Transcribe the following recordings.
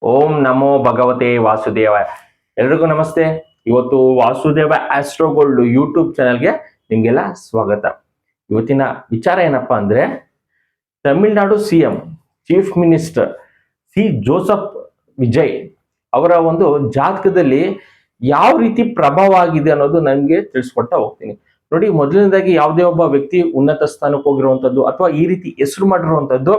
ಓಂ ನಮೋ ಭಗವತೆ ವಾಸುದೇವ. ಎಲ್ರಿಗೂ ನಮಸ್ತೆ. ಇವತ್ತು ವಾಸುದೇವ ಆಸ್ಟ್ರೋಗೋಲ್ಡ್ ಯೂಟ್ಯೂಬ್ ಚಾನೆಲ್ಗೆ ನಿಮ್ಗೆಲ್ಲ ಸ್ವಾಗತ. ಇವತ್ತಿನ ವಿಚಾರ ಏನಪ್ಪಾ ಅಂದ್ರೆ, Tamil Nadu CM chief minister C Joseph Vijay ಅವರ ಒಂದು ಜಾತಕದಲ್ಲಿ ಯಾವ ರೀತಿ ಪ್ರಭಾವ ಆಗಿದೆ ಅನ್ನೋದು ನನಗೆ ತಿಳಿಸ್ಕೊಡ್ತಾ ಹೋಗ್ತೀನಿ. ನೋಡಿ, ಮೊದಲನೇದಾಗಿ ಯಾವುದೇ ಒಬ್ಬ ವ್ಯಕ್ತಿ ಉನ್ನತ ಸ್ಥಾನಕ್ಕೆ ಹೋಗಿರುವಂತದ್ದು ಅಥವಾ ಈ ರೀತಿ ಹೆಸರು ಮಾಡಿರುವಂತದ್ದು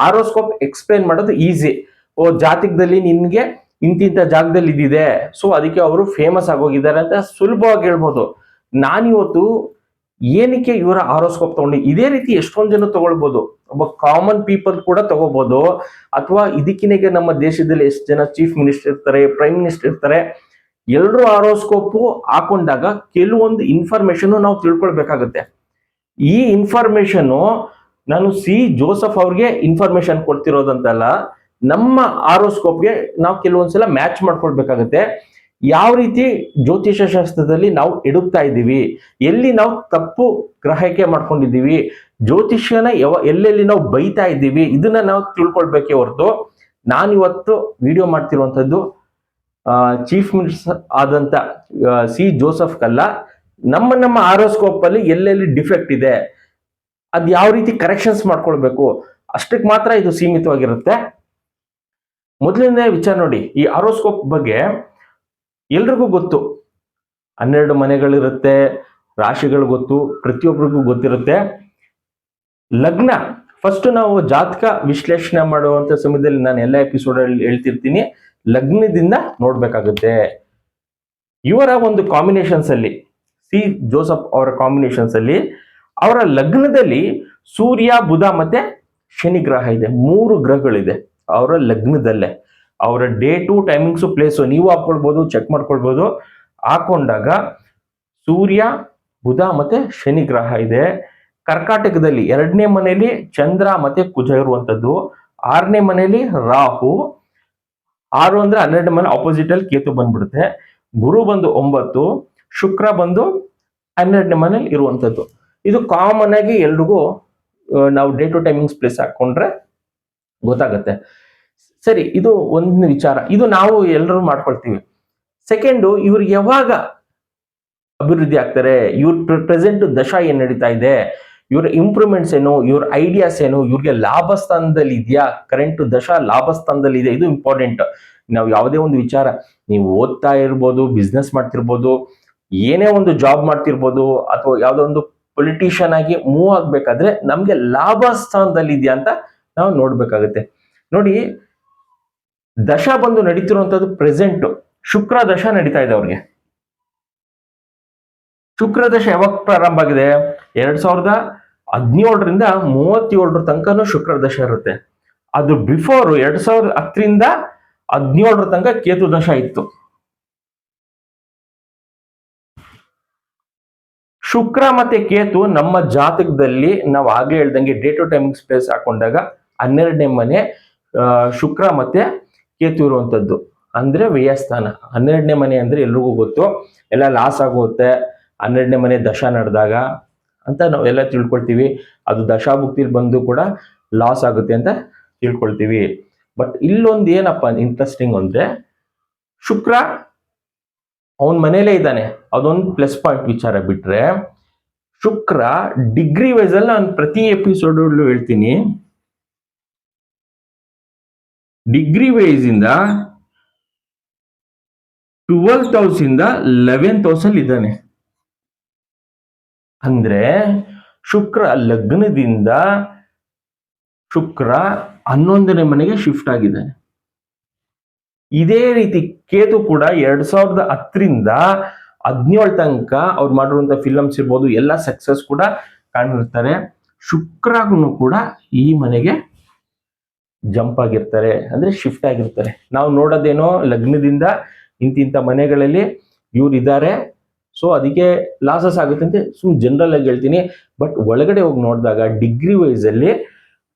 ಆರೋಸ್ಕೋಪ್ ಎಕ್ಸ್ಪ್ಲೈನ್ ಮಾಡೋದು ಈಸಿ. ಓ, ಜಾತಕದಲ್ಲಿ ನಿನ್ಗೆ ಇಂತಿಂತ ಜಾಗದಲ್ಲಿ ಇದಿದೆ, ಸೊ ಅದಕ್ಕೆ ಅವರು ಫೇಮಸ್ ಆಗೋಗಿದ್ದಾರೆ ಅಂತ ಸುಲಭವಾಗಿ ಹೇಳ್ಬೋದು. ನಾನಿವತ್ತು ಏನಕ್ಕೆ ಇವರ ಆರೋಸ್ಕೋಪ್ ತಗೊಂಡು ಇದೇ ರೀತಿ ಎಷ್ಟೊಂದು ಜನ ತಗೊಳ್ಬಹುದು, ಒಬ್ಬ ಕಾಮನ್ ಪೀಪಲ್ ಕೂಡ ತಗೋಬಹುದು, ಅಥವಾ ಇದಕ್ಕಿನಾಗೆ ನಮ್ಮ ದೇಶದಲ್ಲಿ ಎಷ್ಟು ಜನ ಚೀಫ್ ಮಿನಿಸ್ಟರ್ ಇರ್ತಾರೆ, ಪ್ರೈಮ್ ಮಿನಿಸ್ಟರ್ ಇರ್ತಾರೆ, ಎಲ್ಲರೂ ಆರೋಸ್ಕೋಪ್ ಹಾಕೊಂಡಾಗ ಕೆಲವೊಂದು ಇನ್ಫಾರ್ಮೇಶನ್ ನಾವು ತಿಳ್ಕೊಳ್ಬೇಕಾಗುತ್ತೆ. ಈ ಇನ್ಫಾರ್ಮೇಶನ್ ನಾನು ಸಿ ಜೋಸಫ್ ಅವ್ರಿಗೆ ಇನ್ಫಾರ್ಮೇಶನ್ ಕೊಡ್ತಿರೋದಂತಲ್ಲ, ನಮ್ಮ ಆರೋಸ್ಕೋಪ್ಗೆ ನಾವು ಕೆಲವೊಂದ್ಸಲ ಮ್ಯಾಚ್ ಮಾಡ್ಕೊಳ್ಬೇಕಾಗುತ್ತೆ. ಯಾವ ರೀತಿ ಜ್ಯೋತಿಷ ಶಾಸ್ತ್ರದಲ್ಲಿ ನಾವು ಎಡುಕ್ತಾ ಇದ್ದೀವಿ, ಎಲ್ಲಿ ನಾವು ತಪ್ಪು ಗ್ರಹಿಕೆ ಮಾಡ್ಕೊಂಡಿದ್ದೀವಿ, ಜ್ಯೋತಿಷ್ಯನ ಎಲ್ಲೆಲ್ಲಿ ನಾವು ಬೈತಾ ಇದ್ದೀವಿ, ಇದನ್ನ ನಾವು ತಿಳ್ಕೊಳ್ಬೇಕೇ ಹೊರತು ನಾನಿವತ್ತು ವಿಡಿಯೋ ಮಾಡ್ತಿರುವಂತದ್ದು ಚೀಫ್ ಮಿನಿಸ್ಟರ್ ಆದಂತ ಸಿ ಜೋಸಫ್ ಕಲ್ಲ. ನಮ್ಮ ಆರೋಸ್ಕೋಪ್ ಅಲ್ಲಿ ಎಲ್ಲೆಲ್ಲಿ ಡಿಫೆಕ್ಟ್ ಇದೆ, ಅದ್ ಯಾವ ರೀತಿ ಕರೆಕ್ಷನ್ಸ್ ಮಾಡ್ಕೊಳ್ಬೇಕು, ಅಷ್ಟಕ್ಕೆ ಮಾತ್ರ ಇದು ಸೀಮಿತವಾಗಿರುತ್ತೆ. ಮೊದಲನೇ ವಿಚಾರ ನೋಡಿ, ಈ ಆರೋಸ್ಕೋಪ್ ಬಗ್ಗೆ ಎಲ್ರಿಗೂ ಗೊತ್ತು. 12 ಮನೆಗಳಿರುತ್ತೆ, ರಾಶಿಗಳು ಗೊತ್ತು, ಪ್ರತಿಯೊಬ್ಬರಿಗೂ ಗೊತ್ತಿರುತ್ತೆ. ಲಗ್ನ ಫಸ್ಟ್ ನಾವು ಜಾತಕ ವಿಶ್ಲೇಷಣೆ ಮಾಡುವಂತ ಸಮಯದಲ್ಲಿ ನಾನು ಎಲ್ಲ ಎಪಿಸೋಡ್ ಅಲ್ಲಿ ಹೇಳ್ತಿರ್ತೀನಿ, ಲಗ್ನದಿಂದ ನೋಡ್ಬೇಕಾಗುತ್ತೆ. ಇವರ ಒಂದು ಕಾಂಬಿನೇಷನ್ಸ್ ಅಲ್ಲಿ, ಸಿ ಜೋಸಫ್ ಅವರ ಕಾಂಬಿನೇಷನ್ಸ್ ಅಲ್ಲಿ ಅವರ ಲಗ್ನದಲ್ಲಿ ಸೂರ್ಯ, ಬುಧ ಮತ್ತೆ ಶನಿ ಗ್ರಹ ಇದೆ. 3 ಗ್ರಹಗಳಿದೆ ಅವರ ಲಗ್ನದಲ್ಲೇ. ಅವರ ಡೇಟು, ಟೈಮಿಂಗ್ಸು, ಪ್ಲೇಸು ನೀವು ಹಾಕೊಳ್ಬಹುದು, ಚೆಕ್ ಮಾಡ್ಕೊಳ್ಬಹುದು. ಹಾಕೊಂಡಾಗ ಸೂರ್ಯ, ಬುಧ ಮತ್ತೆ ಶನಿ ಗ್ರಹ ಇದೆ. ಕರ್ಕಾಟಕದಲ್ಲಿ 2ನೇ ಮನೆಯಲ್ಲಿ ಚಂದ್ರ ಮತ್ತೆ ಕುಜ ಇರುವಂತದ್ದು, 6ನೇ ಮನೆಯಲ್ಲಿ ರಾಹು, 6 ಅಂದ್ರೆ 12ನೇ ಮನೆ ಆಪೋಸಿಟ್ ಅಲ್ಲಿ ಕೇತು ಬಂದ್ಬಿಡುತ್ತೆ. ಗುರು ಬಂದು 9, ಶುಕ್ರ ಬಂದು 12ನೇ ಮನೇಲಿ ಇರುವಂತದ್ದು. ಇದು ಕಾಮನ್ ಆಗಿ ಎಲ್ರಿಗೂ ನಾವು ಡೇ ಟು ಟೈಮಿಂಗ್ಸ್ ಪ್ಲೇಸ್ ಹಾಕೊಂಡ್ರೆ ಗೊತ್ತಾಗತ್ತೆ. ಸರಿ, ಇದು ಒಂದು ವಿಚಾರ, ಇದು ನಾವು ಎಲ್ಲರೂ ಮಾಡ್ಕೊಳ್ತೀವಿ. ಸೆಕೆಂಡು, ಇವ್ರು ಯಾವಾಗ ಅಭಿವೃದ್ಧಿ ಆಗ್ತಾರೆ, ಇವ್ರ ಪ್ರೆಸೆಂಟ್ ದಶಾ ಏನ್ ನಡೀತಾ ಇದೆ, ಇವ್ರ ಇಂಪ್ರೂವ್ಮೆಂಟ್ಸ್ ಏನು, ಇವ್ರ ಐಡಿಯಾಸ್ ಏನು, ಇವ್ರಿಗೆ ಲಾಭ ಸ್ಥಾನದಲ್ಲಿ ಇದೆಯಾ, ಕರೆಂಟ್ ದಶಾ ಲಾಭ ಸ್ಥಾನದಲ್ಲಿ ಇದೆ, ಇದು ಇಂಪಾರ್ಟೆಂಟ್. ನಾವು ಯಾವುದೇ ಒಂದು ವಿಚಾರ, ನೀವು ಓದ್ತಾ ಇರ್ಬೋದು, ಬಿಸ್ನೆಸ್ ಮಾಡ್ತಿರ್ಬೋದು, ಏನೇ ಒಂದು ಜಾಬ್ ಮಾಡ್ತಿರ್ಬೋದು, ಅಥವಾ ಯಾವುದೋ ಒಂದು ಪೊಲಿಟಿಷಿಯನ್ ಆಗಿ ಮೂವ್ ಆಗ್ಬೇಕಾದ್ರೆ ನಮ್ಗೆ ಲಾಭ ಸ್ಥಾನದಲ್ಲಿ ಇದೆಯಾ ಅಂತ ನಾವು ನೋಡ್ಬೇಕಾಗುತ್ತೆ. ನೋಡಿ, ದಶಾ ಬಂದು ನಡೀತಿರುವಂತದ್ದು ಪ್ರೆಸೆಂಟ್ ಶುಕ್ರ ದಶಾ ನಡೀತಾ ಇದೆ ಅವ್ರಿಗೆ. ಶುಕ್ರ ದಶ ಯಾವಾಗ ಪ್ರಾರಂಭ ಆಗಿದೆ? 2017ರಿಂದ 37 ತನಕನೂ ಶುಕ್ರ ದಶ ಇರುತ್ತೆ. ಅದು ಬಿಫೋರ್ 2010ರಿಂದ 17 ತನಕ ಕೇತು ದಶ ಇತ್ತು. ಶುಕ್ರ ಮತ್ತೆ ಕೇತು ನಮ್ಮ ಜಾತಕದಲ್ಲಿ ನಾವು ಆಗ್ಲೇ ಹೇಳ್ದಂಗೆ ಡೇ ಟು ಟೈಮಿಂಗ್ ಸ್ಪೇಸ್ ಹಾಕೊಂಡಾಗ 12ನೇ ಮನೆ ಶುಕ್ರ ಮತ್ತೆ ಕೇತು ಇರುವಂತದ್ದು, ಅಂದ್ರೆ ವ್ಯಯಸ್ಥಾನ. 12ನೇ ಮನೆ ಅಂದ್ರೆ ಎಲ್ರಿಗೂ ಗೊತ್ತು, ಎಲ್ಲ ಲಾಸ್ ಆಗುತ್ತೆ 12ನೇ ಮನೆ ದಶಾ ನಡೆದಾಗ ಅಂತ ನಾವು ಎಲ್ಲ ತಿಳ್ಕೊಳ್ತೀವಿ. ಅದು ದಶಾಭುಕ್ತಿಲಿ ಬಂದು ಕೂಡ ಲಾಸ್ ಆಗುತ್ತೆ ಅಂತ ತಿಳ್ಕೊಳ್ತೀವಿ. ಬಟ್ ಇಲ್ಲೊಂದು ಏನಪ್ಪಾ ಇಂಟ್ರೆಸ್ಟಿಂಗ್ ಅಂದ್ರೆ, ಶುಕ್ರ ಅವನ್ ಮನೇಲೇ ಇದ್ದಾನೆ, ಅದೊಂದು ಪ್ಲಸ್ ಪಾಯಿಂಟ್ ವಿಚಾರ. ಬಿಟ್ರೆ ಶುಕ್ರ ಡಿಗ್ರಿ ವೈಸ್ ಅಲ್ಲಿ ನಾನು ಪ್ರತಿ ಎಪಿಸೋಡ್ ಹೇಳ್ತೀನಿ, ಡಿಗ್ರಿ ವೈಸ್ ಇಂದ 12th ಹೌಸ್ ಇಂದ 11th ಹೌಸ್ ಅಲ್ಲಿ ಇದ್ದಾನೆ. ಅಂದ್ರೆ ಶುಕ್ರ ಲಗ್ನದಿಂದ ಶುಕ್ರ 11ನೇ ಮನೆಗೆ ಶಿಫ್ಟ್ ಆಗಿದ್ದಾನೆ. ಇದೇ ರೀತಿ ಕೇತು ಕೂಡ 2010ರಿಂದ 17 ತನಕ ಅವ್ರು ಮಾಡಿರುವಂತ ಫಿಲಮ್ಸ್ ಇರ್ಬೋದು, ಎಲ್ಲ ಸಕ್ಸಸ್ ಕೂಡ ಕಾಣಿರ್ತಾರೆ. ಶುಕ್ರನು ಕೂಡ ಈ ಮನೆಗೆ ಜಂಪ್ ಆಗಿರ್ತಾರೆ, ಅಂದ್ರೆ ಶಿಫ್ಟ್ ಆಗಿರ್ತಾರೆ. ನಾವು ನೋಡೋದೇನೋ ಲಗ್ನದಿಂದ ಇಂತಿಂತ ಮನೆಗಳಲ್ಲಿ ಇವ್ರು ಇದ್ದಾರೆ, ಸೊ ಅದಕ್ಕೆ ಲಾಸಸ್ ಆಗುತ್ತೆ ಅಂತ ಜನರಲ್ ಆಗಿ ಹೇಳ್ತೀನಿ. ಬಟ್ ಒಳಗಡೆ ಹೋಗಿ ನೋಡಿದಾಗ ಡಿಗ್ರಿ ವೈಸ್ ಅಲ್ಲಿ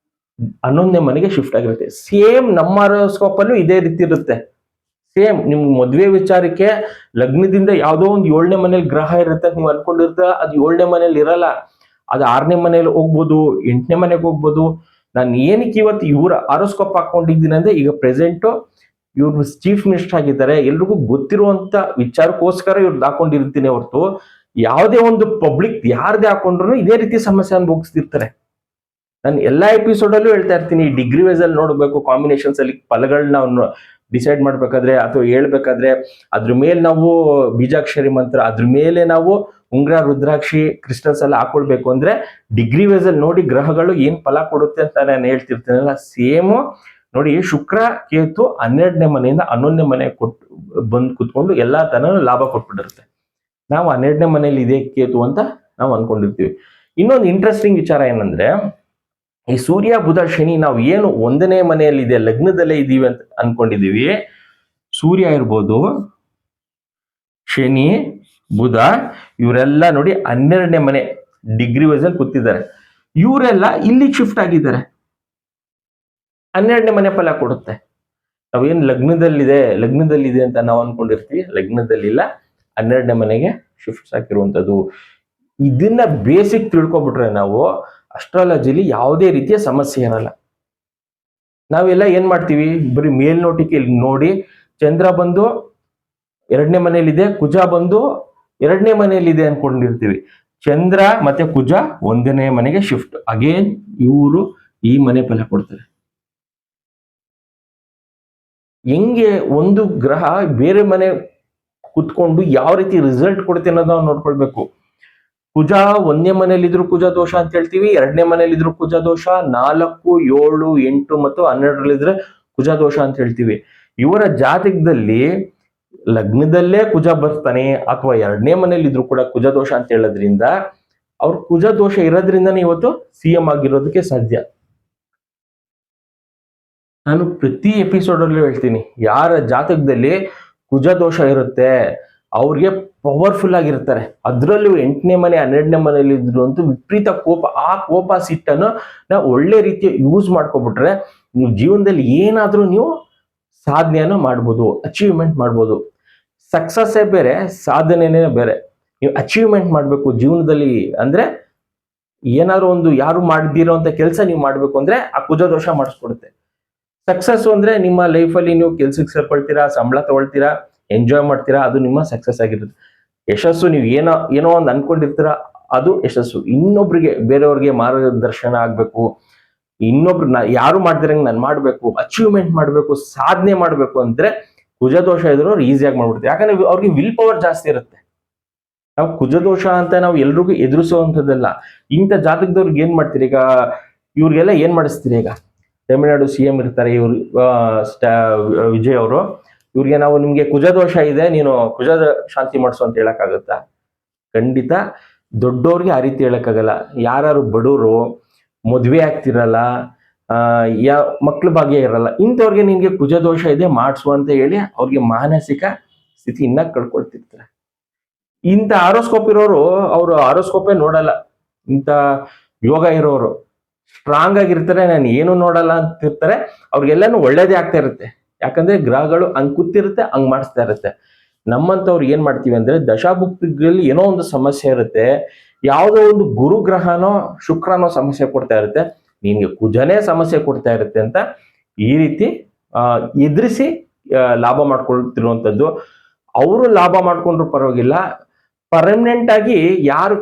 11ನೇ ಮನೆಗೆ ಶಿಫ್ಟ್ ಆಗಿರುತ್ತೆ. ಸೇಮ್ ನಮ್ಮ ಹಾರೋಸ್ಕೋಪ್ ಅಲ್ಲೂ ಇದೇ ರೀತಿ ಇರುತ್ತೆ. ಸೇಮ್ ನಿಮ್ ಮದ್ವೆ ವಿಚಾರಕ್ಕೆ ಲಗ್ನದಿಂದ ಯಾವ್ದೋ ಒಂದು 7ನೇ ಮನೇಲಿ ಗ್ರಹ ಇರುತ್ತೆ ನೀವು ಅನ್ಕೊಂಡಿರ್ತ, ಅದು 7ನೇ ಮನೇಲಿ ಇರಲ್ಲ, ಅದು 6ನೇ ಮನೇಲಿ ಹೋಗ್ಬೋದು, 8ನೇ ಮನೆಗೆ ಹೋಗ್ಬೋದು. ನಾನು ಏನಕ್ಕೆ ಇವತ್ತು ಇವರ ಹಾರೋಸ್ಕೋಪ್ ಹಾಕೊಂಡಿದ್ದೀನಿ ಅಂದ್ರೆ, ಈಗ ಪ್ರೆಸೆಂಟ್ ಇವ್ರು ಚೀಫ್ ಮಿನಿಸ್ಟರ್ ಆಗಿದ್ದಾರೆ, ಎಲ್ರಿಗೂ ಗೊತ್ತಿರುವಂತ ವಿಚಾರಕ್ಕೋಸ್ಕರ ಇವ್ರದ್ದು ಹಾಕೊಂಡಿರ್ತೀನಿ ಹೊರತು ಯಾವುದೇ ಒಂದು ಪಬ್ಲಿಕ್ ಯಾರ್ದೇ ಹಾಕೊಂಡ್ರು ಇದೇ ರೀತಿ ಸಮಸ್ಯೆ ಅನುಭವಿಸ್ತಿರ್ತಾರೆ. ನಾನು ಎಲ್ಲಾ ಎಪಿಸೋಡ್ ಅಲ್ಲೂ ಹೇಳ್ತಾ ಇರ್ತೀನಿ, ಡಿಗ್ರಿ ವೈಸ್ ಅಲ್ಲಿ ನೋಡ್ಬೇಕು, ಕಾಂಬಿನೇಷನ್ಸ್ ಅಲ್ಲಿ ಫಲಗಳನ್ನ ಡಿಸೈಡ್ ಮಾಡ್ಬೇಕಾದ್ರೆ ಅಥವಾ ಹೇಳ್ಬೇಕಾದ್ರೆ ಅದ್ರ ಮೇಲೆ ನಾವು ಬೀಜಾಕ್ಷರಿ ಮಂತ್ರ, ಅದ್ರ ಮೇಲೆ ನಾವು ಉಂಗ್ರ, ರುದ್ರಾಕ್ಷಿ, ಕ್ರಿಸ್ಟಲ್ಸ್ ಎಲ್ಲ ಹಾಕೊಳ್ಬೇಕು ಅಂದ್ರೆ ಡಿಗ್ರಿ ವೈಸ್ ಅಲ್ಲಿ ನೋಡಿ ಗ್ರಹಗಳು ಏನ್ ಫಲ ಕೊಡುತ್ತೆ ಅಂತ ನಾನು ಹೇಳ್ತಿರ್ತೀನಲ್ಲ, ಸೇಮ್ ನೋಡಿ ಶುಕ್ರ ಕೇತು 12ನೇ ಮನೆಯಿಂದ 11ನೇ ಮನೆ ಬಂದು ಕುತ್ಕೊಂಡು ಎಲ್ಲಾ ತನ ಲಾಭ ಕೊಟ್ಬಿಟ್ಟಿರುತ್ತೆ. ನಾವು 12ನೇ ಮನೆಯಲ್ಲಿ ಇದೆ ಕೇತು ಅಂತ ನಾವು ಅನ್ಕೊಂಡಿರ್ತೀವಿ. ಇನ್ನೊಂದು ಇಂಟ್ರೆಸ್ಟಿಂಗ್ ವಿಚಾರ ಏನಂದ್ರೆ, ಈ ಸೂರ್ಯ ಬುಧ ಶನಿ ನಾವು ಏನು 1ನೇ ಮನೆಯಲ್ಲಿ ಇದೆ, ಲಗ್ನದಲ್ಲೇ ಇದೀವಿ ಅಂತ ಅನ್ಕೊಂಡಿದೀವಿ. ಸೂರ್ಯ ಇರ್ಬೋದು, ಶನಿ, ಬುಧ ಇವರೆಲ್ಲ ನೋಡಿ 12ನೇ ಮನೆ ಡಿಗ್ರಿ ವೈಸ್ ಅಲ್ಲಿ ಕೂತಿದ್ದಾರೆ. ಇವರೆಲ್ಲ ಇಲ್ಲಿ ಶಿಫ್ಟ್ ಆಗಿದ್ದಾರೆ. 12ನೇ ಮನೆ ಫಲ ಕೊಡುತ್ತೆ. ನಾವೇನ್ ಲಗ್ನದಲ್ಲಿದೆ ಅಂತ ನಾವು ಅನ್ಕೊಂಡಿರ್ತೀವಿ, ಲಗ್ನದಲ್ಲಿಲ್ಲ, 12ನೇ ಮನೆಗೆ ಶಿಫ್ಟ್ ಹಾಕಿರುವಂತದ್ದು. ಇದನ್ನ ಬೇಸಿಕ್ ತಿಳ್ಕೊಬಿಟ್ರೆ ನಾವು ಅಸ್ಟ್ರಾಲಜಿಲಿ ಯಾವುದೇ ರೀತಿಯ ಸಮಸ್ಯೆ ಇರಲ್ಲ. ನಾವೆಲ್ಲ ಏನ್ ಮಾಡ್ತೀವಿ, ಬರೀ ಮೇಲ್ನೋಟಿಕೆ ನೋಡಿ ಚಂದ್ರ ಬಂದು 2ನೇ ಮನೆಯಲ್ಲಿದೆ, ಕುಜ ಬಂದು 2ನೇ ಮನೆಯಲ್ಲಿದೆ ಅನ್ಕೊಂಡಿರ್ತೀವಿ. ಚಂದ್ರ ಮತ್ತೆ ಕುಜ 1ನೇ ಮನೆಗೆ ಶಿಫ್ಟ್, ಅಗೇನ್ ಇವರು ಈ ಮನೆ ಫಲ ಕೊಡ್ತಾರೆ. ಹೆಂಗೆ ಒಂದು ಗ್ರಹ ಬೇರೆ ಮನೆ ಕುತ್ಕೊಂಡು ಯಾವ ರೀತಿ ರಿಸಲ್ಟ್ ಕೊಡುತ್ತೆ ಅನ್ನೋದು ನಾವು ನೋಡ್ಕೊಳ್ಬೇಕು. ಕುಜ 1ನೇ ಮನೆಯಲ್ಲಿದ್ರು ಕುಜ ದೋಷ ಅಂತ ಹೇಳ್ತೀವಿ, 2ನೇ ಮನೆಯಲ್ಲಿದ್ರು ಕುಜ ದೋಷ, 4, 7, 8 ಮತ್ತು 12ರಲ್ಲಿದ್ರೆ ಕುಜ ದೋಷ ಅಂತ ಹೇಳ್ತೀವಿ. ಇವರ ಜಾತಕದಲ್ಲಿ ಲಗ್ನದಲ್ಲೇ ಕುಜ ಬರ್ತಾನೆ ಅಥವಾ 2ನೇ ಮನೆಯಲ್ಲಿದ್ರು ಕೂಡ ಕುಜ ದೋಷ ಅಂತ ಹೇಳೋದ್ರಿಂದ ಅವ್ರ ಕುಜ ದೋಷ ಇರೋದ್ರಿಂದನೇ ಇವತ್ತು CM ಆಗಿರೋದಕ್ಕೆ ಸಾಧ್ಯ. ನಾನು ಪ್ರತಿ ಎಪಿಸೋಡ್ ಅಲ್ಲೂ ಹೇಳ್ತೀನಿ, ಯಾರ ಜಾತಕದಲ್ಲಿ ಕುಜ ದೋಷ ಇರುತ್ತೆ ಅವ್ರಿಗೆ ಪವರ್ಫುಲ್ ಆಗಿರ್ತಾರೆ. ಅದ್ರಲ್ಲೂ 8ನೇ ಮನೆ 12ನೇ ಮನೆಯಲ್ಲಿ ಇದ್ರು ಅಂತೂ ವಿಪರೀತ ಕೋಪ. ಆ ಕೋಪ ಸಿಟ್ಟನ್ನು ನಾವು ಒಳ್ಳೆ ರೀತಿಯ ಯೂಸ್ ಮಾಡ್ಕೊಬಿಟ್ರೆ ನೀವು ಜೀವನದಲ್ಲಿ ಏನಾದ್ರೂ ನೀವು ಸಾಧನೆಯನ್ನು ಮಾಡ್ಬೋದು, ಅಚೀವ್ಮೆಂಟ್ ಮಾಡ್ಬೋದು. ಸಕ್ಸಸ್ಸೇ ಬೇರೆ, ಸಾಧನೆನೇ ಬೇರೆ. ನೀವು ಅಚೀವ್ಮೆಂಟ್ ಮಾಡ್ಬೇಕು ಜೀವನದಲ್ಲಿ ಅಂದ್ರೆ ಏನಾದ್ರು ಒಂದು ಯಾರು ಮಾಡದಿರೋ ಅಂತ ಕೆಲಸ ನೀವು ಮಾಡ್ಬೇಕು ಅಂದ್ರೆ ಆ ಕುಜ ದೋಷ ಮಾಡಿಸ್ಕೊಡುತ್ತೆ. ಸಕ್ಸಸ್ ಅಂದ್ರೆ ನಿಮ್ಮ ಲೈಫಲ್ಲಿ ನೀವು ಕೆಲ್ಸಕ್ಕೆ ಸೇರ್ಕೊಳ್ತೀರಾ, ಸಂಬಳ ತಗೊಳ್ತೀರಾ, ಎಂಜಾಯ್ ಮಾಡ್ತೀರಾ, ಅದು ನಿಮ್ಮ ಸಕ್ಸಸ್ ಆಗಿರುತ್ತೆ. ಯಶಸ್ಸು ನೀವು ಏನೋ ಒಂದು ಅನ್ಕೊಂಡಿರ್ತೀರಾ, ಅದು ಯಶಸ್ಸು. ಇನ್ನೊಬ್ರಿಗೆ ಬೇರೆಯವ್ರಿಗೆ ಮಾರ್ಗದರ್ಶನ ಆಗ್ಬೇಕು, ಇನ್ನೊಬ್ರು ಯಾರು ಮಾಡ್ದಿರಂಗೆ ನಾನು ಮಾಡ್ಬೇಕು, ಅಚೀವ್ಮೆಂಟ್ ಮಾಡ್ಬೇಕು, ಸಾಧನೆ ಮಾಡ್ಬೇಕು ಅಂದ್ರೆ ಕುಜದೋಷ ಇದ್ರು ಅವ್ರು ಈಸಿಯಾಗಿ ಮಾಡ್ಬಿಡ್ತಾರೆ. ಯಾಕಂದ್ರೆ ಅವ್ರಿಗೆ ವಿಲ್ ಪವರ್ ಜಾಸ್ತಿ ಇರುತ್ತೆ. ನಾವು ಕುಜದೋಷ ಅಂತ ನಾವು ಎಲ್ರಿಗೂ ಎದುರಿಸುವಂಥದ್ದಲ್ಲ. ಇಂಥ ಜಾತಕದವ್ರಿಗೆ ಏನ್ ಮಾಡ್ತೀರಿ, ಈಗ ಇವ್ರಿಗೆಲ್ಲ ಏನ್ ಮಾಡಿಸ್ತೀರಿ, ಈಗ ತಮಿಳ್ನಾಡು CM ಇರ್ತಾರೆ ಇವ್ರು, ವಿಜಯ್ ಅವರು, ಇವ್ರಿಗೆ ನಾವು ನಿಮ್ಗೆ ಕುಜದೋಷ ಇದೆ, ನೀನು ಕುಜದ ಶಾಂತಿ ಮಾಡಿಸು ಅಂತ ಹೇಳಕ್ಕಾಗತ್ತಾ? ಖಂಡಿತ ದೊಡ್ಡವ್ರಿಗೆ ಆ ರೀತಿ ಹೇಳಕ್ಕಾಗಲ್ಲ. ಯಾರು ಬಡವರು, ಮದ್ವೆ ಆಗ್ತಿರಲ್ಲ, ಮಕ್ಳ ಭಾಗ್ಯ ಇರಲ್ಲ, ಇಂಥವ್ರಿಗೆ ನಿನ್ಗೆ ಕುಜದೋಷ ಇದೆ ಮಾಡಿಸು ಅಂತ ಹೇಳಿ ಅವ್ರಿಗೆ ಮಾನಸಿಕ ಸ್ಥಿತಿ ಇನ್ನ ಕಳ್ಕೊಳ್ತಿರ್ತಾರೆ. ಇಂಥ ಆರೋಸ್ಕೋಪ್ ಇರೋರು ಅವ್ರು ಆರೋಸ್ಕೋಪೇ ನೋಡಲ್ಲ. ಇಂಥ ಯೋಗ ಇರೋರು ಸ್ಟ್ರಾಂಗ್ ಆಗಿರ್ತಾರೆ, ನಾನು ಏನು ನೋಡಲ್ಲ ಅಂತಿರ್ತಾರೆ. ಅವ್ರಿಗೆಲ್ಲಾನು ಒಳ್ಳೇದೇ ಆಗ್ತಾ ಇರುತ್ತೆ. ಯಾಕಂದ್ರೆ ಗ್ರಹಗಳು ಹಂಗ್ ಕೂತಿರುತ್ತೆ, ಹಂಗ್ ಮಾಡಿಸ್ತಾ ಇರುತ್ತೆ. ನಮ್ಮಂತವ್ರು ಏನ್ ಮಾಡ್ತೀವಿ ಅಂದ್ರೆ ದಶಾಭುಕ್ತಿಗಳಲ್ಲಿ ಏನೋ ಒಂದು ಸಮಸ್ಯೆ ಇರುತ್ತೆ, ಯಾವುದೋ ಒಂದು ಗುರು ಗ್ರಹನೋ ಶುಕ್ರನೋ ಸಮಸ್ಯೆ ಕೊಡ್ತಾ ಇರುತ್ತೆ, ನಿನ್ಗೆ ಕುಜನೇ ಸಮಸ್ಯೆ ಕೊಡ್ತಾ ಇರುತ್ತೆ ಅಂತ ಈ ರೀತಿ ಎದುರಿಸಿ ಲಾಭ ಮಾಡ್ಕೊಳ್ತಿರುವಂತದ್ದು. ಅವರು ಲಾಭ ಮಾಡ್ಕೊಂಡ್ರು ಪರವಾಗಿಲ್ಲ, ಪರ್ಮನೆಂಟ್ ಆಗಿ ಯಾರು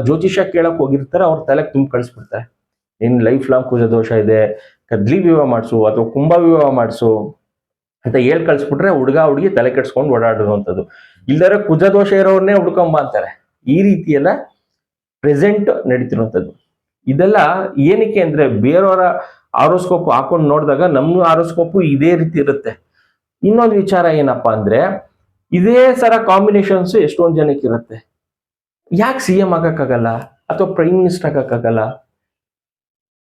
ಜ್ಯೋತಿಷ ಕೇಳಕ್ ಹೋಗಿರ್ತಾರೆ ಅವ್ರ ತಲೆಗೆ ತುಂಬ ಕಳಿಸ್ಬಿಡ್ತಾರೆ. ನಿನ್ ಲೈಫ್ ಲಾಂಗ್ ಕುಜ ದೋಷ ಇದೆ, ಕದ್ಲಿ ವಿವಾಹ ಮಾಡಿಸು ಅಥವಾ ಕುಂಭ ವಿವಾಹ ಮಾಡಿಸು ಅಂತ ಹೇಳ್ ಕಳ್ಸ್ಬಿಟ್ರೆ ಹುಡುಗಿ ತಲೆ ಕೆಡ್ಸ್ಕೊಂಡು ಓಡಾಡುವಂಥದ್ದು. ಇಲ್ದಾರೆ ಕುಜ ದೋಷ ಇರೋರ್ನೇ ಹುಡ್ಕೊಂಬ ಅಂತಾರೆ. ಈ ರೀತಿ ಎಲ್ಲ ಪ್ರೆಸೆಂಟ್ ನಡೀತಿರುವಂಥದ್ದು. ಇದೆಲ್ಲ ಏನಕ್ಕೆ ಅಂದ್ರೆ ಬೇರೆಯವರ ಆರೋಸ್ಕೋಪ್ ಹಾಕೊಂಡು ನೋಡಿದಾಗ ನಮ್ಮ ಆರೋಸ್ಕೋಪು ಇದೇ ರೀತಿ ಇರುತ್ತೆ. ಇನ್ನೊಂದು ವಿಚಾರ ಏನಪ್ಪಾ ಅಂದ್ರೆ, ಇದೇ ಸರ ಕಾಂಬಿನೇಷನ್ಸ್ ಎಷ್ಟೊಂದು ಜನಕ್ಕೆ ಇರುತ್ತೆ. ಯಾಕೆ CM ಆಗಕ್ಕಾಗಲ್ಲ ಅಥವಾ ಪ್ರೈಮ್ ಮಿನಿಸ್ಟರ್ ಆಗಕ್ಕಾಗಲ್ಲ?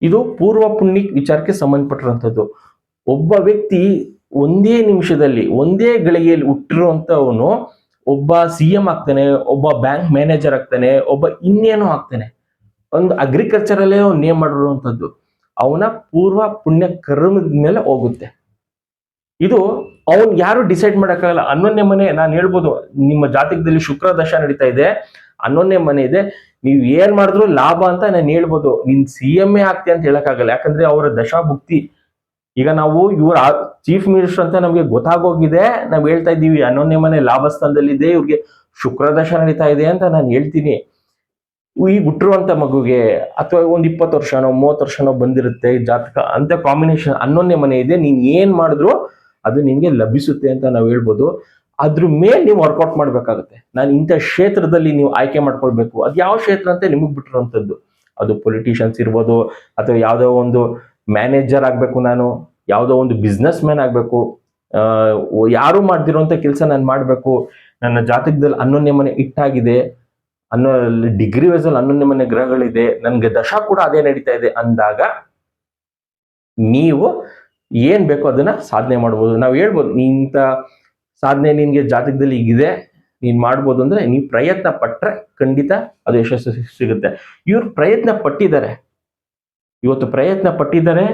ಇದು ಪೂರ್ವ ಪುಣ್ಯ ವಿಚಾರಕ್ಕೆ ಸಂಬಂಧಪಟ್ಟಿರುವಂಥದ್ದು. ಒಬ್ಬ ವ್ಯಕ್ತಿ ಒಂದೇ ನಿಮಿಷದಲ್ಲಿ ಒಂದೇ ಗಳಿಗೆಯಲ್ಲಿ ಹುಟ್ಟಿರುವಂತವನು ಒಬ್ಬ CM ಆಗ್ತಾನೆ, ಒಬ್ಬ ಬ್ಯಾಂಕ್ ಮ್ಯಾನೇಜರ್ ಆಗ್ತಾನೆ, ಒಬ್ಬ ಇನ್ನೇನೋ ಆಗ್ತಾನೆ. ಒಂದು ಅಗ್ರಿಕಲ್ಚರ್ ಅಲ್ಲೇ ನೇಮ್ ಮಾಡಿರುವಂತದ್ದು ಅವನ ಪೂರ್ವ ಪುಣ್ಯ ಕರ್ಮದ ಮೇಲೆ ಹೋಗುತ್ತೆ. ಇದು ಅವನ್ ಯಾರು ಡಿಸೈಡ್ ಮಾಡಕ್ಕಾಗಲ್ಲ. 11ನೇ ಮನೆ ನಾನು ಹೇಳ್ಬೋದು, ನಿಮ್ಮ ಜಾತಕದಲ್ಲಿ ಶುಕ್ರ ದಶ ನಡೀತಾ ಇದೆ, 11ನೇ ಮನೆ ಇದೆ, ನೀವ್ ಏನ್ ಮಾಡಿದ್ರು ಲಾಭ ಅಂತ ನಾನು ಹೇಳ್ಬೋದು. ನೀನ್ CM ಆಗ್ತಿ ಅಂತ ಹೇಳಕ್ಕಾಗಲ್ಲ. ಯಾಕಂದ್ರೆ ಅವರ ದಶಾಭುಕ್ತಿ ಈಗ ನಾವು ಇವ್ರ ಚೀಫ್ ಮಿನಿಸ್ಟರ್ ಅಂತ ನಮ್ಗೆ ಗೊತ್ತಾಗೋಗಿದೆ, ನಾವ್ ಹೇಳ್ತಾ ಇದ್ದೀವಿ 11ನೇ ಮನೆ ಲಾಭಸ್ಥಾನದಲ್ಲಿದೆ, ಇವ್ರಿಗೆ ಶುಕ್ರದಶ ನಡೀತಾ ಇದೆ ಅಂತ ನಾನು ಹೇಳ್ತೀನಿ. ಈಗ ಹುಟ್ಟಿರುವಂತ ಮಗುಗೆ ಅಥವಾ ಒಂದ್ 20 ವರ್ಷನೋ 30 ವರ್ಷನೋ ಬಂದಿರುತ್ತೆ ಜಾತಕ ಅಂತ ಕಾಂಬಿನೇಷನ್ 11ನೇ ಮನೆ ಇದೆ, ನೀನ್ ಏನ್ ಮಾಡಿದ್ರು ಅದು ನಿಮ್ಗೆ ಲಭಿಸುತ್ತೆ ಅಂತ ನಾವು ಹೇಳ್ಬೋದು. ಅದ್ರ ಮೇಲೆ ನೀವು ವರ್ಕೌಟ್ ಮಾಡ್ಬೇಕಾಗುತ್ತೆ. ನಾನು ಇಂಥ ಕ್ಷೇತ್ರದಲ್ಲಿ ನೀವು ಆಯ್ಕೆ ಮಾಡ್ಕೊಳ್ಬೇಕು, ಅದು ಯಾವ ಕ್ಷೇತ್ರ ಅಂತ ನಿಮಗ್ ಬಿಟ್ಟಿರುವಂತದ್ದು. ಅದು ಪೊಲಿಟಿಷಿಯನ್ಸ್ ಇರ್ಬೋದು, ಅಥವಾ ಯಾವ್ದೋ ಒಂದು ಮ್ಯಾನೇಜರ್ ಆಗ್ಬೇಕು, ನಾನು ಯಾವ್ದೋ ಒಂದು ಬಿಸ್ನೆಸ್ ಮ್ಯಾನ್ ಆಗ್ಬೇಕು, ಯಾರು ಮಾಡ್ದಿರೋಂಥ ಕೆಲಸ ನಾನು ಮಾಡ್ಬೇಕು, ನನ್ನ ಜಾತಕದಲ್ಲಿ 11ನೇ ಮನೆ ಇಟ್ಟಾಗಿದೆ, ಅನ್ನೋ ಡಿಗ್ರಿ ವೈಸ್ ಅಲ್ಲಿ 11ನೇ ಮನೆ ಗ್ರಹಗಳಿದೆ, ನನ್ಗೆ ದಶಾ ಕೂಡ ಅದೇ ನಡೀತಾ ಇದೆ ಅಂದಾಗ ನೀವು ಏನ್ ಬೇಕೋ ಅದನ್ನ ಸಾಧನೆ ಮಾಡ್ಬೋದು. ನಾವು ಹೇಳ್ಬೋದು, ಇಂಥ ಸಾಧನೆ ನಿನ್ಗೆ ಜಾತಕದಲ್ಲಿ ಈಗಿದೆ, ನೀನ್ ಮಾಡ್ಬೋದು ಅಂದ್ರೆ ನೀವು ಪ್ರಯತ್ನ ಪಟ್ರೆ ಖಂಡಿತ ಅದು ಯಶಸ್ಸು ಸಿಗುತ್ತೆ. ಇವ್ರು ಪ್ರಯತ್ನ ಪಟ್ಟಿದ್ದಾರೆ, ಇವತ್ತು ಪ್ರಯತ್ನ ಪಟ್ಟಿದ್ದಾರೆ.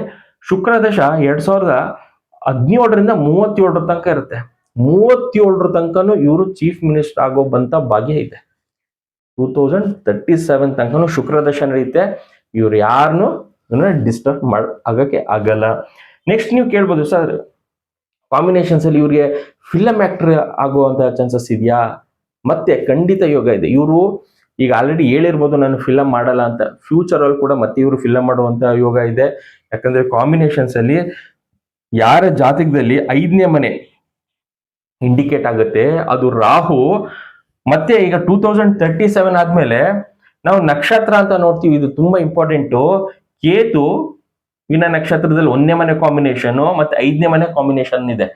ಶುಕ್ರ ದಶ 2017ರಿಂದ 37 ತನಕ ಇರುತ್ತೆ. 37 ತನಕನೂ ಇವರು ಚೀಫ್ ಮಿನಿಸ್ಟರ್ ಆಗೋ ಬಂತ ಭಾಗ್ಯ ಇದೆ. 2037 ತನಕನೂ ಶುಕ್ರ ದಶ ನಡೆಯುತ್ತೆ. ಇವ್ರು ಯಾರನ್ನು ಡಿಸ್ಟರ್ಬ್ ಆಗಕ್ಕೆ ಆಗಲ್ಲ. ನೆಕ್ಸ್ಟ್ ನೀವು ಕೇಳ್ಬೋದು, ಸರ್ ಕಾಂಬಿನೇಷನ್ಸ್ ಅಲ್ಲಿ ಇವ್ರಿಗೆ ಫಿಲಮ್ ಆಕ್ಟರ್ ಆಗುವಂತ ಚಾನ್ಸಸ್ ಇದೆಯಾ? ಮತ್ತೆ ಖಂಡಿತ ಯೋಗ ಇದೆ. ಇವರು ಈಗ ಆಲ್ರೆಡಿ ಹೇಳಿರ್ಬೋದು ನಾನು ಫಿಲಮ್ ಮಾಡಲ್ಲ ಅಂತ, ಫ್ಯೂಚರ್ ಅಲ್ಲಿ ಕೂಡ ಮತ್ತೆ ಇವರು ಫಿಲಮ್ ಮಾಡುವಂತ ಯೋಗ ಇದೆ. ಯಾಕಂದ್ರೆ ಕಾಂಬಿನೇಷನ್ಸ್ ಅಲ್ಲಿ ಯಾರ ಜಾತಕದಲ್ಲಿ 5ನೇ ಮನೆ ಇಂಡಿಕೇಟ್ ಆಗುತ್ತೆ ಅದು ರಾಹು. ಮತ್ತೆ ಈಗ 2037 ಆದ್ಮೇಲೆ ನಾವು ನಕ್ಷತ್ರ ಅಂತ ನೋಡ್ತೀವಿ, ಇದು ತುಂಬಾ ಇಂಪಾರ್ಟೆಂಟು. ಕೇತು ವಿನ ನಕ್ಷತ್ರದಲ್ಲಿ 1ನೇ ಮನೆ ಕಾಂಬಿನೇಷನ್ ಮತ್ತೆ 5ನೇ ಮನೆ ಕಾಂಬಿನೇಷನ್ ಇದೆ.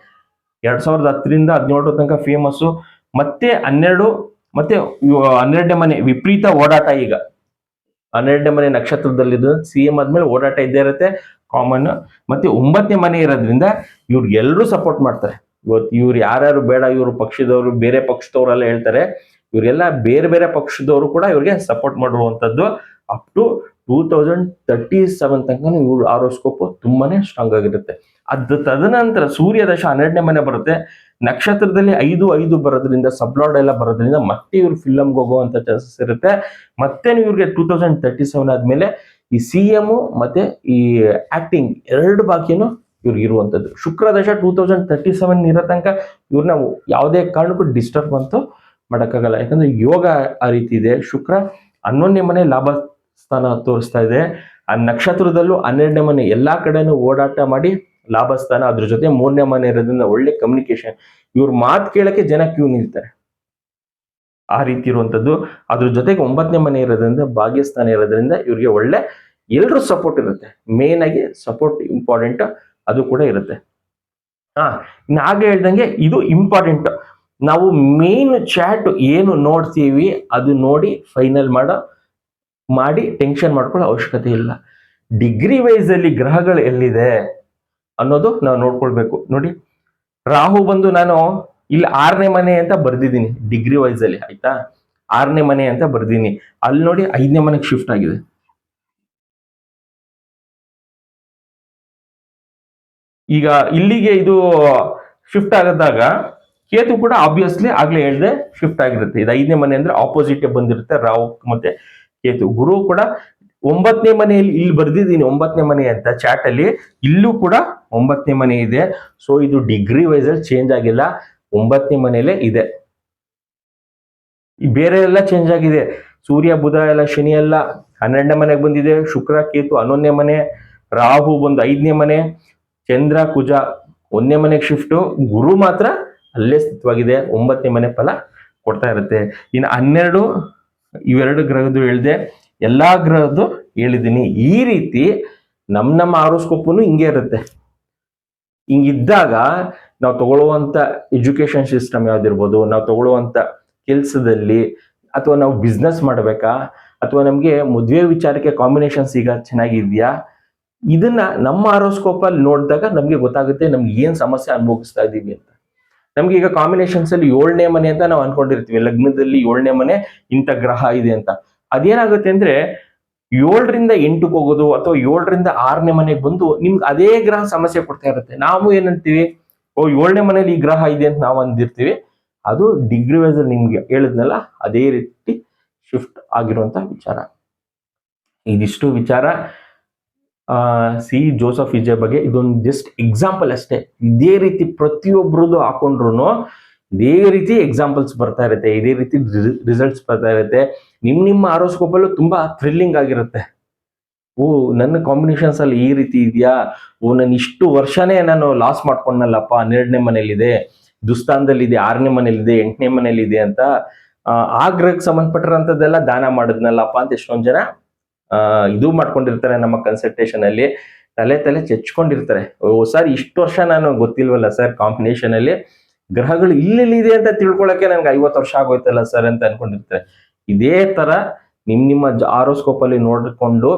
2010ರಿಂದ 17 ತನಕ ಫೇಮಸ್. ಮತ್ತೆ 12 ಮತ್ತೆ 12ನೇ ಮನೆ ವಿಪರೀತ ಓಡಾಟ. ಈಗ 12ನೇ ಮನೆ ನಕ್ಷತ್ರದಲ್ಲಿ CM ಆದ್ಮೇಲೆ ಓಡಾಟ ಇದ್ದೇ ಇರುತ್ತೆ, ಕಾಮನ್. ಮತ್ತೆ 9ನೇ ಮನೆ ಇರೋದ್ರಿಂದ ಇವ್ರಿಗೆಲ್ಲರೂ ಸಪೋರ್ಟ್ ಮಾಡ್ತಾರೆ. ಇವತ್ತು ಇವ್ರು ಯಾರ್ಯಾರು ಬೇಡ, ಇವ್ರು ಪಕ್ಷದವರು ಬೇರೆ ಪಕ್ಷದವರೆಲ್ಲ ಹೇಳ್ತಾರೆ, ಇವರೆಲ್ಲ ಬೇರೆ ಬೇರೆ ಪಕ್ಷದವರು ಕೂಡ ಇವ್ರಿಗೆ ಸಪೋರ್ಟ್ ಮಾಡುವಂತದ್ದು. ಅಪ್ ಟು 2037 ತನಕ ಇವ್ರ ಆರೋಸ್ಕೋಪ್ ತುಂಬಾನೇ ಸ್ಟ್ರಾಂಗ್ ಆಗಿರುತ್ತೆ. ಅದು ತದನಂತರ ಸೂರ್ಯ ದಶ 12ನೇ ಮನೆ ಬರುತ್ತೆ, ನಕ್ಷತ್ರದಲ್ಲಿ 5 ಬರೋದ್ರಿಂದ ಸಬ್ಲಾಡ್ ಎಲ್ಲ ಬರೋದ್ರಿಂದ ಮತ್ತೆ ಇವ್ರು ಫಿಲಮ್ಗೆ ಹೋಗುವಂತ ಚಾನ್ಸಸ್ ಇರುತ್ತೆ. ಮತ್ತೆ ಇವ್ರಿಗೆ 2037 ಆದ್ಮೇಲೆ ಈ CM ಮತ್ತೆ ಈ ಆಕ್ಟಿಂಗ್ ಎರಡು ಬಾಕಿನೂ ಇವ್ರಿಗೆ ಇರುವಂತದ್ದು. ಶುಕ್ರ ದಶ 2037 ಇರೋ ತನಕ ಇವ್ರನ್ನ ಯಾವುದೇ ಕಾರಣಕ್ಕೂ ಡಿಸ್ಟರ್ಬ್ ಅಂತೂ ಮಾಡಕ್ಕಾಗಲ್ಲ. ಯಾಕಂದ್ರೆ ಯೋಗ ಆ ರೀತಿ ಇದೆ. ಶುಕ್ರ 11ನೇ ಮನೆ ಲಾಭ ಸ್ಥಾನ ತೋರಿಸ್ತಾ ಇದೆ. ಆ ನಕ್ಷತ್ರದಲ್ಲೂ 12ನೇ ಮನೆ ಎಲ್ಲಾ ಕಡೆನೂ ಓಡಾಟ ಮಾಡಿ ಲಾಭಸ್ಥಾನ, ಅದ್ರ ಜೊತೆ 3ನೇ ಮನೆ ಇರೋದ್ರಿಂದ ಒಳ್ಳೆ ಕಮ್ಯುನಿಕೇಶನ್, ಇವ್ರ ಮಾತು ಕೇಳಕ್ಕೆ ಜನ ಕ್ಯೂ ನಿಲ್ತಾರೆ, ಆ ರೀತಿ ಇರುವಂತದ್ದು. ಅದ್ರ ಜೊತೆಗೆ 9ನೇ ಮನೆ ಇರೋದ್ರಿಂದ ಭಾಗ್ಯಸ್ಥಾನ ಇರೋದ್ರಿಂದ ಇವ್ರಿಗೆ ಒಳ್ಳೆ ಎಲ್ರೂ ಸಪೋರ್ಟ್ ಇರುತ್ತೆ. ಮೇನ್ ಆಗಿ ಸಪೋರ್ಟ್ ಇಂಪಾರ್ಟೆಂಟ್, ಅದು ಕೂಡ ಇರುತ್ತೆ. ಇನ್ನು ಹಾಗೆ ಹೇಳ್ದಂಗೆ ಇದು ಇಂಪಾರ್ಟೆಂಟ್. ನಾವು ಮೇನ್ ಚಾಟ್ ಏನು ನೋಡ್ತೀವಿ ಅದು ನೋಡಿ ಫೈನಲ್ ಮಾಡಿ ಟೆನ್ಷನ್ ಮಾಡ್ಕೊಳ್ಳೋ ಅವಶ್ಯಕತೆ ಇಲ್ಲ. ಡಿಗ್ರಿ ವೈಸ್ ಅಲ್ಲಿ ಗ್ರಹಗಳು ಎಲ್ಲಿದೆ ಅನ್ನೋದು ನಾವು ನೋಡ್ಕೊಳ್ಬೇಕು. ನೋಡಿ, ರಾಹು ಬಂದು ನಾನು ಇಲ್ಲಿ 6ನೇ ಮನೆ ಅಂತ ಬರ್ದಿದ್ದೀನಿ ಡಿಗ್ರಿ ವೈಸ್ ಅಲ್ಲಿ, ಆಯ್ತಾ? 6ನೇ ಮನೆ ಅಂತ ಬರ್ದೀನಿ. ಅಲ್ಲಿ ನೋಡಿ 5ನೇ ಮನೆಗೆ ಶಿಫ್ಟ್ ಆಗಿದೆ. ಈಗ ಇಲ್ಲಿಗೆ ಇದು ಶಿಫ್ಟ್ ಆಗದಾಗ ಕೇತು ಕೂಡ ಆಬ್ವಿಯಸ್ಲಿ ಆಗ್ಲೇ ಹೇಳ್ದೆ ಶಿಫ್ಟ್ ಆಗಿರುತ್ತೆ. ಇದು 5ನೇ ಮನೆ ಅಂದ್ರೆ ಆಪೋಸಿಟ್ ಬಂದಿರುತ್ತೆ ರಾಹು ಮತ್ತೆ ಕೇತು. ಗುರು ಕೂಡ 9ನೇ ಮನೆಯಲ್ಲಿ ಇಲ್ಲಿ ಬರ್ದಿದ್ದೀನಿ 9ನೇ ಮನೆ ಅಂತ ಚಾಟ್ ಅಲ್ಲಿ, ಇಲ್ಲೂ ಕೂಡ 9ನೇ ಮನೆ ಇದೆ. ಸೊ ಇದು ಡಿಗ್ರಿ ವೈಸ್ ಅಲ್ಲಿ ಚೇಂಜ್ ಆಗಿಲ್ಲ, 9ನೇ ಮನೆಯಲ್ಲೇ ಇದೆ. ಬೇರೆ ಎಲ್ಲ ಚೇಂಜ್ ಆಗಿದೆ. ಸೂರ್ಯ ಬುಧ ಎಲ್ಲ ಶನಿ ಎಲ್ಲ 12ನೇ ಮನೆಗೆ ಬಂದಿದೆ. ಶುಕ್ರ ಕೇತು 11ನೇ ಮನೆ, ರಾಹು ಬಂದು 5ನೇ ಮನೆ, ಚಂದ್ರ ಕುಜ 1ನೇ ಮನೆಗೆ ಶಿಫ್ಟ್, ಗುರು ಮಾತ್ರ ಅಲ್ಲೇ ಸ್ಥಿತವಾಗಿದೆ, 9ನೇ ಮನೆ ಫಲ ಕೊಡ್ತಾ ಇರುತ್ತೆ. ಇನ್ನು 12 ಇವೆರಡು ಗ್ರಹದ್ದು ಹೇಳಿದೆ, ಎಲ್ಲಾ ಗ್ರಹದ್ದು ಹೇಳಿದ್ದೀನಿ. ಈ ರೀತಿ ನಮ್ಮ ಆರೋಸ್ಕೋಪನು ಹಿಂಗೆ ಇರುತ್ತೆ. ಹಿಂಗಿದ್ದಾಗ ನಾವು ತಗೊಳ್ಳುವಂತ ಎಜುಕೇಶನ್ ಸಿಸ್ಟಮ್ ಯಾವ್ದಿರ್ಬೋದು, ನಾವು ತಗೊಳ್ಳುವಂತ ಕೆಲಸದಲ್ಲಿ, ಅಥವಾ ನಾವು ಬಿಸ್ನೆಸ್ ಮಾಡ್ಬೇಕಾ, ಅಥವಾ ನಮ್ಗೆ ಮದುವೆ ವಿಚಾರಕ್ಕೆ ಕಾಂಬಿನೇಷನ್ಸ್ ಈಗ ಚೆನ್ನಾಗಿದ್ಯಾ, ಇದನ್ನ ನಮ್ಮ ಆರೋಸ್ಕೋಪ್ ಅಲ್ಲಿ ನೋಡಿದಾಗ ನಮ್ಗೆ ಗೊತ್ತಾಗುತ್ತೆ ನಮ್ಗೆ ಏನ್ ಸಮಸ್ಯೆ ಅನುಭವಿಸ್ತಾ ಇದೀವಿ ಅಂತ. ನಮ್ಗೆ ಈಗ ಕಾಂಬಿನೇಷನ್ಸ್ ಅಲ್ಲಿ 7ನೇ ಮನೆ ಅಂತ ನಾವು ಅನ್ಕೊಂಡಿರ್ತೀವಿ, ಲಗ್ನದಲ್ಲಿ 7ನೇ ಮನೆ ಇಂಥ ಗ್ರಹ ಇದೆ ಅಂತ. ಅದೇನಾಗುತ್ತೆ ಅಂದ್ರೆ 7ರಿಂದ 8ಕ್ಕೆ ಹೋಗೋದು ಅಥವಾ 7ರಿಂದ 6ನೇ ಮನೆಗೆ ಬಂದು ನಿಮ್ಗೆ ಅದೇ ಗ್ರಹ ಸಮಸ್ಯೆ ಕೊಡ್ತಾ ಇರುತ್ತೆ. ನಾವು ಏನಂತೀವಿ, 7ನೇ ಮನೇಲಿ ಈ ಗ್ರಹ ಇದೆ ಅಂತ ನಾವು ಅಂದಿರ್ತೀವಿ. ಅದು ಡಿಗ್ರಿ ವೈಸ್ ನಿಮ್ಗೆ ಹೇಳಿದ್ನಲ್ಲ ಅದೇ ರೀತಿ ಶಿಫ್ಟ್ ಆಗಿರುವಂತ ವಿಚಾರ. ಇದಿಷ್ಟು ವಿಚಾರ ಸಿ ಜೋಸಫ್ ವಿಜಯ್ ಬಗ್ಗೆ ಇದೊಂದು ಜಸ್ಟ್ ಎಕ್ಸಾಂಪಲ್ ಅಷ್ಟೇ. ಇದೇ ರೀತಿ ಪ್ರತಿಯೊಬ್ಬರದು ಹಾಕೊಂಡ್ರು ಇದೇ ರೀತಿ ಎಕ್ಸಾಂಪಲ್ಸ್ ಬರ್ತಾ ಇರುತ್ತೆ, ಇದೇ ರೀತಿ ರಿಸಲ್ಟ್ಸ್ ಬರ್ತಾ ಇರುತ್ತೆ. ನಿಮ್ಮ ಆರೋಸ್ಕೋಪ್ ಅಲ್ಲೂ ತುಂಬಾ ಥ್ರಿಲ್ಲಿಂಗ್ ಆಗಿರುತ್ತೆ. ಓ, ನನ್ನ ಕಾಂಬಿನೇಷನ್ಸ್ ಅಲ್ಲಿ ಈ ರೀತಿ ಇದೆಯಾ, ಓ ನಾನು ಇಷ್ಟು ವರ್ಷನೇ ನಾನು ಲಾಸ್ ಮಾಡ್ಕೊಂಡಲ್ಲಪ್ಪ, 12ನೇ ಮನೇಲಿದೆ, ದುಸ್ಥಾನದಲ್ಲಿದೆ, 6ನೇ ಮನೇಲಿದೆ, 8ನೇ ಮನೇಲಿದೆ ಅಂತ ಆ ಗ್ರಹಕ್ಕೆ ಸಂಬಂಧಪಟ್ಟಿರೋಂಥದ್ದೆಲ್ಲ ದಾನ ಮಾಡಿದ್ನಲ್ಲಪ್ಪ ಅಂತ ಎಷ್ಟೊಂದ್ ಜನ ಇದು ಮಾಡ್ಕೊಂಡಿರ್ತಾರೆ. ನಮ್ಮ ಕನ್ಸಲ್ಟೇಷನ್ ಅಲ್ಲಿ ತಲೆ ಚೆಚ್ಕೊಂಡಿರ್ತಾರೆ. ಓ ಸರ್, ಇಷ್ಟು ವರ್ಷ ನಾನು ಗೊತ್ತಿಲ್ವಲ್ಲ ಸರ್ ಕಾಂಬಿನೇಷನ್ ಅಲ್ಲಿ ಗ್ರಹಗಳು ಇಲ್ಲೆಲ್ಲಿದೆ ಅಂತ ತಿಳ್ಕೊಳಕ್ಕೆ ನನ್ಗೆ 50 ವರ್ಷ ಆಗೋಯ್ತಲ್ಲ ಸರ್ ಅಂತ ಅನ್ಕೊಂಡಿರ್ತಾರೆ. ಇದೇ ತರ ನಿಮ್ಮ ಆರೋಸ್ಕೋಪ್ ಅಲ್ಲಿ ನೋಡಿಕೊಂಡು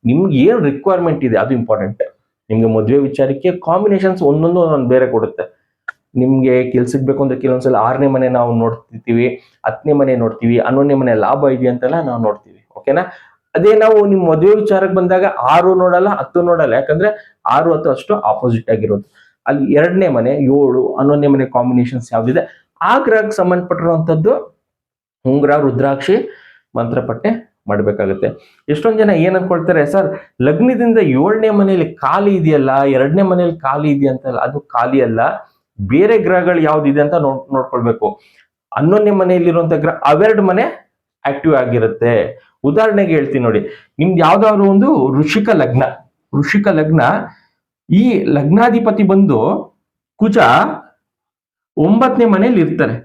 ನಿಮ್ಗೆ ಏನ್ ರಿಕ್ವೈರ್ಮೆಂಟ್ ಇದೆ ಅದು ಇಂಪಾರ್ಟೆಂಟ್. ನಿಮ್ಗೆ ಮದುವೆ ವಿಚಾರಕ್ಕೆ ಕಾಂಬಿನೇಷನ್ಸ್ ಒಂದೊಂದು ಬೇರೆ ಕೊಡುತ್ತೆ. ನಿಮ್ಗೆ ಕೆಲ್ಸಕ್ಕೆ ಬೇಕು ಅಂದ್ರೆ ಕೆಲವೊಂದ್ಸಲ 6ನೇ ಮನೆ ನಾವು ನೋಡ್ತಿರ್ತೀವಿ, 10ನೇ ಮನೆ ನೋಡ್ತೀವಿ, 11ನೇ ಮನೆ ಲಾಭ ಇದೆಯಂತೆಲ್ಲ ನಾವು ನೋಡ್ತೀವಿ. ಓಕೆನಾ? ಅದೇ ನಾವು ನಿಮ್ ಮದುವೆ ವಿಚಾರಕ್ಕೆ ಬಂದಾಗ 6 ನೋಡಲ್ಲ, 10 ನೋಡಲ್ಲ. ಯಾಕಂದ್ರೆ 6, 10 ಅಷ್ಟು ಆಪೋಸಿಟ್ ಆಗಿರೋದು. ಅಲ್ಲಿ 2ನೇ ಮನೆ, 7, 11ನೇ ಮನೆ ಕಾಂಬಿನೇಷನ್ಸ್ ಯಾವ್ದಿದೆ ಆ ಗ್ರಹಕ್ಕೆ ಸಂಬಂಧಪಟ್ಟಿರುವಂತದ್ದು ಉಂಗುರ, ರುದ್ರಾಕ್ಷಿ, ಮಂತ್ರಪಟ್ಟೆ ಮಾಡ್ಬೇಕಾಗುತ್ತೆ. ಎಷ್ಟೊಂದ್ ಜನ ಏನ್ ಅನ್ಕೊಳ್ತಾರೆ, ಸರ್ ಲಗ್ನದಿಂದ 7ನೇ ಮನೆಯಲ್ಲಿ ಖಾಲಿ ಇದೆಯಲ್ಲ, 2ನೇ ಮನೆಯಲ್ಲಿ ಖಾಲಿ ಇದೆಯಂತಲ್ಲ, ಅದು ಖಾಲಿ ಅಲ್ಲ, ಬೇರೆ ಗ್ರಹಗಳು ಯಾವ್ದಿದೆ ಅಂತ ನೋಡ್ಕೊಳ್ಬೇಕು. 11ನೇ ಮನೆಯಲ್ಲಿರುವಂತ ಗ್ರಹ ಅವೆರಡು ಮನೆ ಆಕ್ಟಿವ್ ಆಗಿರುತ್ತೆ. ಉದಾಹರಣೆಗೆ ಹೇಳ್ತೀನಿ ನೋಡಿ, ನಿಮ್ದು ಯಾವ್ದಾದ್ರು ಒಂದು ವೃಶ್ಚಿಕ ಲಗ್ನ, ಈ ಲಗ್ನಾಧಿಪತಿ ಬಂದು ಕುಜ 9ನೇ ಮನೆಯಲ್ಲಿ ಇರ್ತಾರೆ.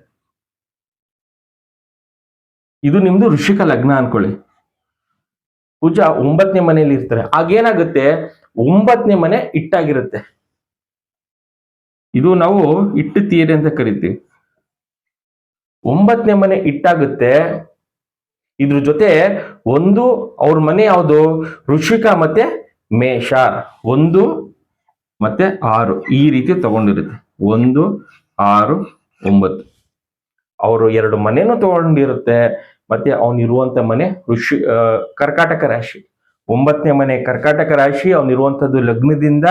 ಇದು ನಿಮ್ದು ವೃಶ್ಚಿಕ ಲಗ್ನ ಅನ್ಕೊಳ್ಳಿ, ಕುಜ 9ನೇ ಮನೆಯಲ್ಲಿ ಇರ್ತಾರೆ. ಆಗೇನಾಗುತ್ತೆ, 9ನೇ ಮನೆ ಇಟ್ಟಾಗಿರುತ್ತೆ. ಇದು ನಾವು ಇಟ್ಟು ತೀರಿ ಅಂತ ಕರಿತೀವಿ. 9ನೇ ಮನೆ ಇಟ್ಟಾಗುತ್ತೆ. ಇದ್ರ ಜೊತೆ ಒಂದು ಅವ್ರ ಮನೆ ಯಾವುದು, ವೃಶ್ಚಿಕ ಮತ್ತೆ ಮೇಷ, 1 ಮತ್ತೆ 6 ಈ ರೀತಿ ತಗೊಂಡಿರುತ್ತೆ. 1, 6, 9 ಅವರು 2 ಮನೆನೂ ತಗೊಂಡಿರುತ್ತೆ. ಮತ್ತೆ ಅವನಿರುವಂತ ಮನೆ ಕರ್ಕಾಟಕ ರಾಶಿ, 9ನೇ ಮನೆ ಕರ್ಕಾಟಕ ರಾಶಿ, ಅವನಿರುವಂತದ್ದು ಲಗ್ನದಿಂದ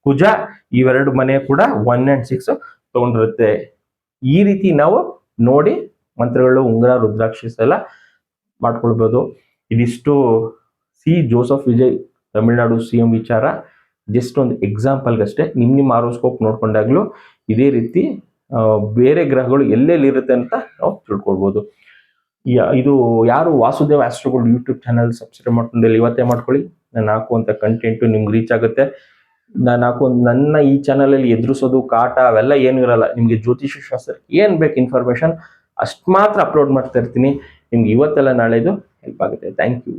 ಕುಜ, ಇವೆರಡು ಮನೆ ಕೂಡ 1 and 6 ತಗೊಂಡಿರುತ್ತೆ. ಈ ರೀತಿ ನಾವು ನೋಡಿ ಮಂತ್ರಗಳು, ಉಂಗುರ, ರುದ್ರಾಕ್ಷಿಸ್ ಎಲ್ಲ ಮಾಡ್ಕೊಳ್ಬಹುದು. ಇದಿಷ್ಟು C Joseph Vijay Tamil Nadu CM ವಿಚಾರ. ಜಸ್ಟ್ ಒಂದು ಎಕ್ಸಾಂಪಲ್ಗಷ್ಟೇ. ನಿಮ್ಮ ಆರೋಸ್ಕೋಪ್ ನೋಡ್ಕೊಂಡಾಗ್ಲೂ ಇದೇ ರೀತಿ ಬೇರೆ ಗ್ರಹಗಳು ಎಲ್ಲೆಲ್ಲಿ ಇರುತ್ತೆ ಅಂತ ನಾವು ತಿಳ್ಕೊಳ್ಬಹುದು. ಇದು ಯಾರು ವಾಸುದೇವ್ ಆಸ್ಟ್ರೋಗೋಲ್ಡ್ ಯೂಟ್ಯೂಬ್ ಚಾನಲ್ ಸಬ್ಸ್ಕ್ರೈಬ್ ಮಾಡ್ಕೊಂಡು ಇವತ್ತೇ ಮಾಡ್ಕೊಳ್ಳಿ. ನಾನು ಹಾಕುವಂತ ಕಂಟೆಂಟ್ ನಿಮ್ಗೆ ರೀಚ್ ಆಗುತ್ತೆ. ನನ್ನ ಈ ಚಾನಲ್ ಅಲ್ಲಿ ಎದುರಿಸೋದು, ಕಾಟ ಅವೆಲ್ಲ ಏನು ಇರಲ್ಲ. ನಿಮ್ಗೆ ಜ್ಯೋತಿಷ ಶಾಸ್ತ್ರ ಏನ್ ಬೇಕು ಇನ್ಫಾರ್ಮೇಶನ್ ಅಷ್ಟು ಮಾತ್ರ ಅಪ್ಲೋಡ್ ಮಾಡ್ತಾ ಇರ್ತೀನಿ. ನಿಮ್ಗೆ ಇವತ್ತೆಲ್ಲ ನಾಳೆದು ಹೆಲ್ಪ್ ಆಗುತ್ತೆ. Thank you.